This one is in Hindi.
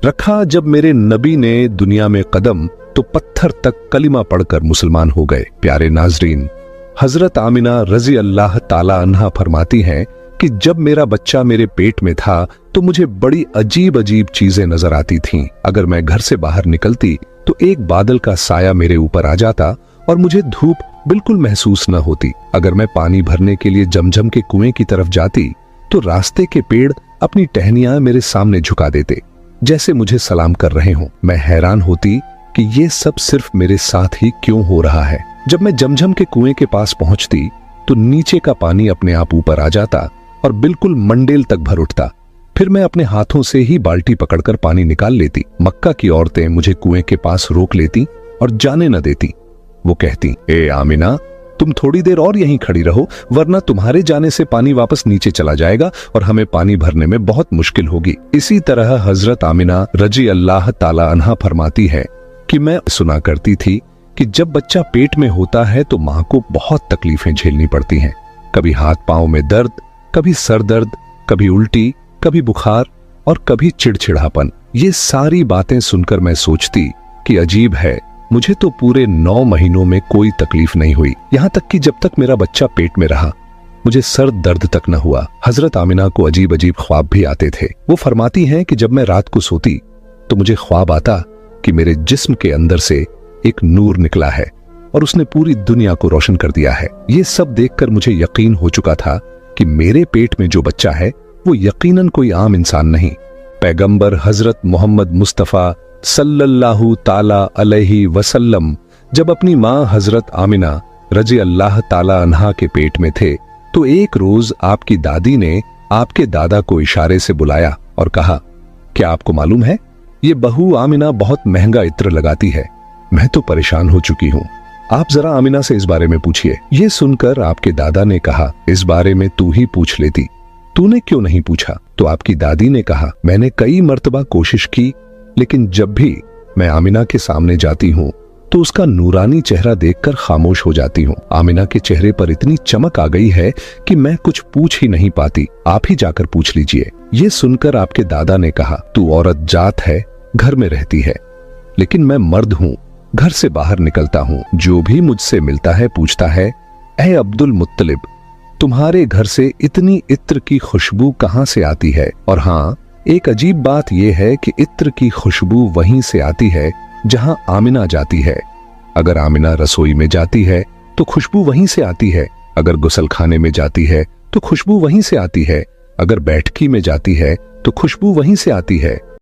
रखा जब मेरे नबी ने दुनिया में कदम तो पत्थर तक कलिमा पढ़कर मुसलमान हो गए। प्यारे नाजरीन, हजरत आमिना रजी अल्लाह ताला अन्हा फरमाती हैं कि जब मेरा बच्चा मेरे पेट में था तो मुझे बड़ी अजीब अजीब चीजें नजर आती थीं। अगर मैं घर से बाहर निकलती तो एक बादल का साया मेरे ऊपर आ जाता और मुझे धूप बिल्कुल महसूस न होती। अगर मैं पानी भरने के लिए जमजम के कुएं की तरफ जाती तो रास्ते के पेड़ अपनी टहनियां मेरे सामने झुका देते, जैसे मुझे सलाम कर रहे हों। मैं हैरान होती कि ये सब सिर्फ मेरे साथ ही क्यों हो रहा है। जब मैं जमजम के कुएं के पास पहुंचती तो नीचे का पानी अपने आप ऊपर आ जाता और बिल्कुल मंडेल तक भर उठता। फिर मैं अपने हाथों से ही बाल्टी पकड़कर पानी निकाल लेती। मक्का की औरतें मुझे कुएं के पास रोक लेती और जाने न देती। वो कहती, ए आमिना, तुम थोड़ी देर और यहीं खड़ी रहो, वरना तुम्हारे जाने से पानी वापस नीचे चला जाएगा और हमें पानी भरने में बहुत मुश्किल होगी। इसी तरह हजरत आमिना रजी अल्लाह ताला अन्हा फरमाती है कि मैं सुना करती थी कि जब बच्चा पेट में होता है तो मां को बहुत तकलीफें झेलनी पड़ती हैं। कभी हाथ पांव में दर्द, कभी सर दर्द, कभी उल्टी, कभी बुखार और कभी चिड़चिड़ापन। ये सारी बातें सुनकर मैं सोचती कि अजीब है, मुझे तो पूरे 9 महीनों में कोई तकलीफ नहीं हुई। यहां तक कि जब तक मेरा बच्चा पेट में रहा मुझे सर दर्द तक न हुआ। हजरत आमिना को अजीब अजीब ख्वाब भी आते थे। वो फरमाती हैं कि जब मैं रात को सोती तो मुझे ख्वाब आता कि मेरे जिस्म के अंदर से एक नूर निकला है और उसने पूरी दुनिया को रोशन कर दिया है। ये सब देखकर मुझे यकीन हो चुका था कि मेरे पेट में जो बच्चा है वो यकीनन कोई आम इंसान नहीं, पैगंबर हजरत मोहम्मद मुस्तफ़ा सल्लल्लाहु ताला अलैहि वसल्लम जब अपनी मां हजरत आमिना रजी अल्लाह ताला अन्हा के पेट में थे तो एक रोज आपकी दादी ने आपके दादा को इशारे से बुलाया और कहा, क्या आपको मालूम है ये बहू आमिना बहुत महंगा इत्र लगाती है। मैं तो परेशान हो चुकी हूँ, आप जरा आमिना से इस बारे में पूछिए। ये सुनकर आपके दादा ने कहा, इस बारे में तू ही पूछ लेती, तूने क्यों नहीं पूछा? तो आपकी दादी ने कहा, मैंने कई मर्तबा कोशिश की, लेकिन जब भी मैं आमिना के सामने जाती हूँ तो उसका नूरानी चेहरा देखकर खामोश हो जाती हूँ। आमिना के चेहरे पर इतनी चमक आ गई है कि मैं कुछ पूछ ही नहीं पाती, आप ही जाकर पूछ लीजिए। ये सुनकर आपके दादा ने कहा, तू औरत जात है, घर में रहती है, लेकिन मैं मर्द हूँ, घर से बाहर निकलता हूँ। जो भी मुझसे मिलता है पूछता है, ऐ अब्दुल मुत्तलिब, तुम्हारे घर से इतनी इत्र की खुशबू कहाँ से आती है? और हाँ, एक अजीब बात यह है कि इत्र की खुशबू वहीं से आती है जहां आमिना जाती है। अगर आमिना रसोई में जाती है तो खुशबू वहीं से आती है, अगर गुसलखाने में जाती है तो खुशबू वहीं से आती है, अगर बैठकी में जाती है तो खुशबू वहीं से आती है,